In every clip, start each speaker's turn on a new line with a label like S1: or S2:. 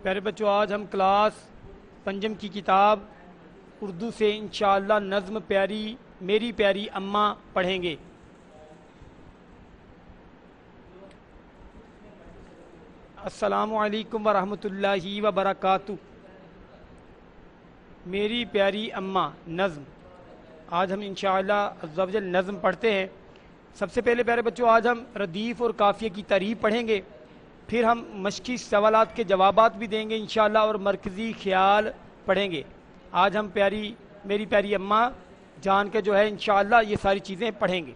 S1: پیارے بچوں، آج ہم کلاس پنجم کی کتاب اردو سے انشاءاللہ نظم میری پیاری اماں پڑھیں گے۔ السلام علیکم ورحمۃ اللہ وبرکاتہ۔ میری پیاری اماں نظم، آج ہم انشاءاللہ عز و جل نظم پڑھتے ہیں۔ سب سے پہلے پیارے بچوں، آج ہم ردیف اور قافیے کی تعریف پڑھیں گے، پھر ہم مشقی سوالات کے جوابات بھی دیں گے انشاءاللہ، اور مرکزی خیال پڑھیں گے۔ آج ہم میری پیاری اماں جان کے جو ہے انشاءاللہ یہ ساری چیزیں پڑھیں گے۔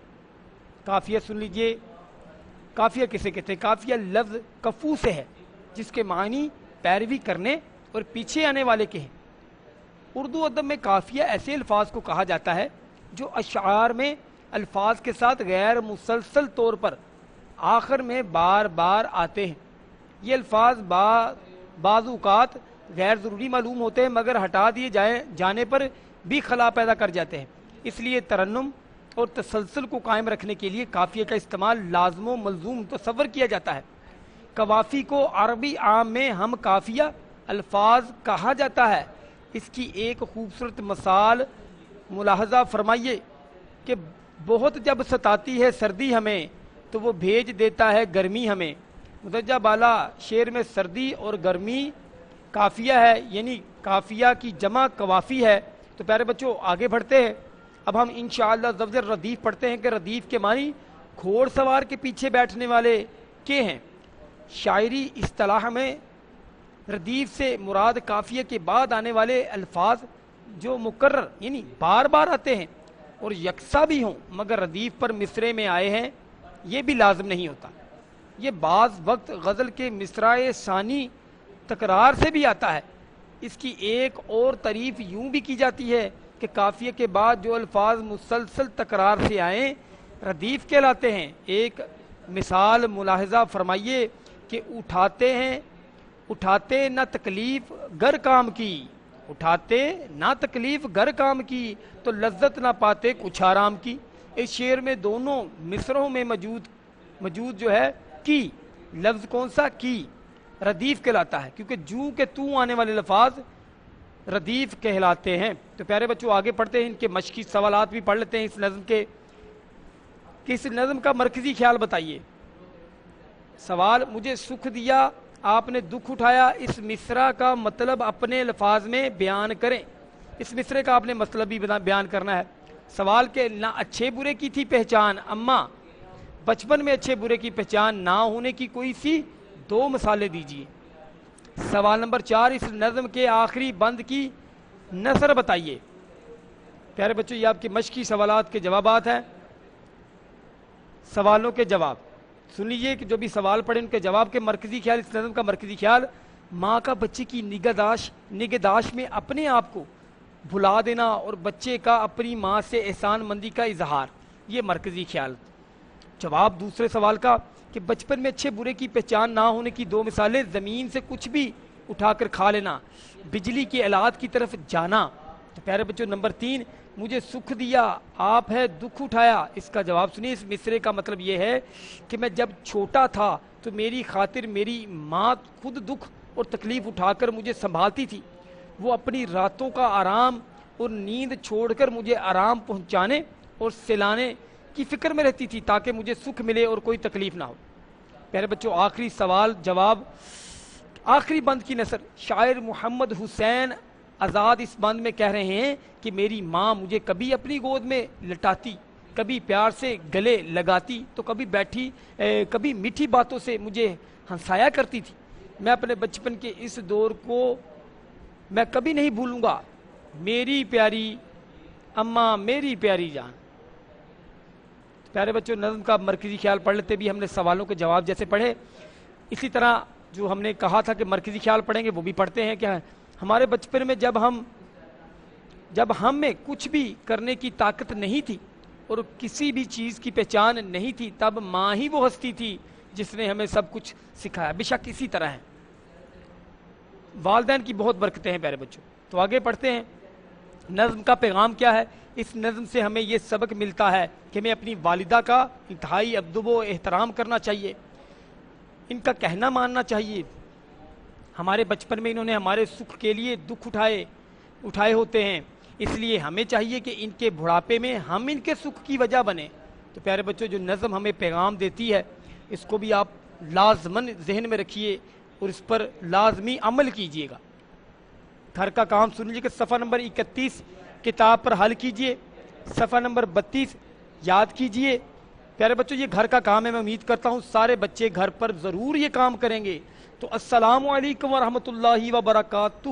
S1: قافیہ سن لیجئے۔ قافیہ کسے کہتے ہیں؟ قافیہ لفظ کفو سے ہے، جس کے معنی پیروی کرنے اور پیچھے آنے والے کے ہیں۔ اردو ادب میں قافیہ ایسے الفاظ کو کہا جاتا ہے جو اشعار میں الفاظ کے ساتھ غیر مسلسل طور پر آخر میں بار بار آتے ہیں۔ یہ الفاظ بعض اوقات غیر ضروری معلوم ہوتے ہیں، مگر ہٹا دیے جانے پر بھی خلا پیدا کر جاتے ہیں۔ اس لیے ترنم اور تسلسل کو قائم رکھنے کے لیے قافیے کا استعمال لازم و ملزوم تصور کیا جاتا ہے۔ قوافی کو عربی عام میں ہم قافیہ الفاظ کہا جاتا ہے۔ اس کی ایک خوبصورت مثال ملاحظہ فرمائیے کہ بہت جب ستاتی ہے سردی ہمیں تو وہ بھیج دیتا ہے گرمی ہمیں۔ مدرجہ بالا شعر میں سردی اور گرمی قافیہ ہے، یعنی قافیہ کی جمع قوافی ہے۔ تو پیارے بچوں آگے بڑھتے ہیں۔ اب ہم انشاءاللہ زبر ردیف پڑھتے ہیں کہ ردیف کے معنی گھوڑ سوار کے پیچھے بیٹھنے والے کے ہیں۔ شاعری اصطلاح میں ردیف سے مراد قافیہ کے بعد آنے والے الفاظ جو مکرر یعنی بار بار آتے ہیں اور یکساں بھی ہوں مگر ردیف پر مصرے میں آئے ہیں، یہ بھی لازم نہیں ہوتا۔ یہ بعض وقت غزل کے مصرعِ ثانی تکرار سے بھی آتا ہے۔ اس کی ایک اور تعریف یوں بھی کی جاتی ہے کہ قافیے کے بعد جو الفاظ مسلسل تکرار سے آئیں ردیف کہلاتے ہیں۔ ایک مثال ملاحظہ فرمائیے کہ اٹھاتے نہ تکلیف گر کام کی، اٹھاتے نہ تکلیف گر کام کی تو لذت نہ پاتے کچھ آرام کی۔ اس شعر میں دونوں مصرعوں میں موجود جو ہے کی لفظ کون سا؟ کی ردیف کہلاتا ہے، کیونکہ جو کہ تو آنے والے الفاظ ردیف کہلاتے ہیں۔ تو پیارے بچوں آگے پڑھتے ہیں، ان کے مشقی سوالات بھی پڑھ لیتے ہیں اس نظم کے کہ اس نظم کا مرکزی خیال بتائیے۔ سوال: مجھے سکھ دیا آپ نے دکھ اٹھایا، اس مصرع کا مطلب اپنے الفاظ میں بیان کریں۔ اس مصرع کا آپ نے مطلب بھی بیان کرنا ہے۔ سوال کہ نہ اچھے برے کی تھی پہچان اماں، بچپن میں اچھے برے کی پہچان نہ ہونے کی کوئی سی دو مثالیں دیجیے۔ سوال نمبر 4: اس نظم کے آخری بند کی نثر بتائیے۔ پیارے بچوں یہ آپ کے مشقی سوالات کے جوابات ہیں۔ سوالوں کے جواب سن لیجیے کہ جو بھی سوال پڑھیں ان کے جواب کے مرکزی خیال۔ اس نظم کا مرکزی خیال: ماں کا بچے کی نگہداشت میں اپنے آپ کو بھلا دینا اور بچے کا اپنی ماں سے احسان مندی کا اظہار، یہ مرکزی خیال۔ جواب دوسرے سوال کا کہ بچپن میں اچھے برے کی پہچان نہ ہونے کی دو مثالیں: زمین سے کچھ بھی اٹھا کر کھا لینا، بجلی کے آلات کی طرف جانا۔ تو پیارے بچوں نمبر 3: مجھے سکھ دیا آپ ہے دکھ اٹھایا، اس کا جواب سنیے۔ اس مصرے کا مطلب یہ ہے کہ میں جب چھوٹا تھا تو میری خاطر میری ماں خود دکھ اور تکلیف اٹھا کر مجھے سنبھالتی تھی۔ وہ اپنی راتوں کا آرام اور نیند چھوڑ کر مجھے آرام پہنچانے اور سلانے کی فکر میں رہتی تھی تاکہ مجھے سکھ ملے اور کوئی تکلیف نہ ہو۔ پیارے بچوں آخری سوال جواب، آخری بند کی نثر۔ شاعر محمد حسین آزاد اس بند میں کہہ رہے ہیں کہ میری ماں مجھے کبھی اپنی گود میں لٹاتی، کبھی پیار سے گلے لگاتی تو کبھی میٹھی باتوں سے مجھے ہنسایا کرتی تھی۔ میں اپنے بچپن کے اس دور کو میں کبھی نہیں بھولوں گا، میری پیاری اماں میری پیاری جان۔ پیارے بچوں نظم کا مرکزی خیال پڑھ لیتے بھی ہم نے سوالوں کے جواب جیسے پڑھے، اسی طرح جو ہم نے کہا تھا کہ مرکزی خیال پڑھیں گے وہ بھی پڑھتے ہیں۔ کیا ہمارے بچپن میں جب ہم میں کچھ بھی کرنے کی طاقت نہیں تھی اور کسی بھی چیز کی پہچان نہیں تھی، تب ماں ہی وہ ہستی تھی جس نے ہمیں سب کچھ سکھایا۔ بے شک اسی طرح ہے، والدین کی بہت برکتیں ہیں پیارے بچوں۔ تو آگے پڑھتے ہیں، نظم کا پیغام کیا ہے۔ اس نظم سے ہمیں یہ سبق ملتا ہے کہ ہمیں اپنی والدہ کا انتہائی ادب و احترام کرنا چاہیے، ان کا کہنا ماننا چاہیے، ہمارے بچپن میں انہوں نے ہمارے سکھ کے لیے دکھ اٹھائے ہوتے ہیں، اس لیے ہمیں چاہیے کہ ان کے بڑھاپے میں ہم ان کے سکھ کی وجہ بنیں۔ تو پیارے بچوں، جو نظم ہمیں پیغام دیتی ہے اس کو بھی آپ لازماً ذہن میں رکھیے اور اس پر لازمی عمل کیجیے گا۔ گھر کا کام سن لیجیے کہ صفحہ نمبر 31 کتاب پر حل کیجیے، صفحہ نمبر 32 یاد کیجیے۔ پیارے بچوں، یہ گھر کا کام ہے، میں امید کرتا ہوں سارے بچے گھر پر ضرور یہ کام کریں گے۔ تو السلام علیکم ورحمۃ اللہ وبرکاتہ۔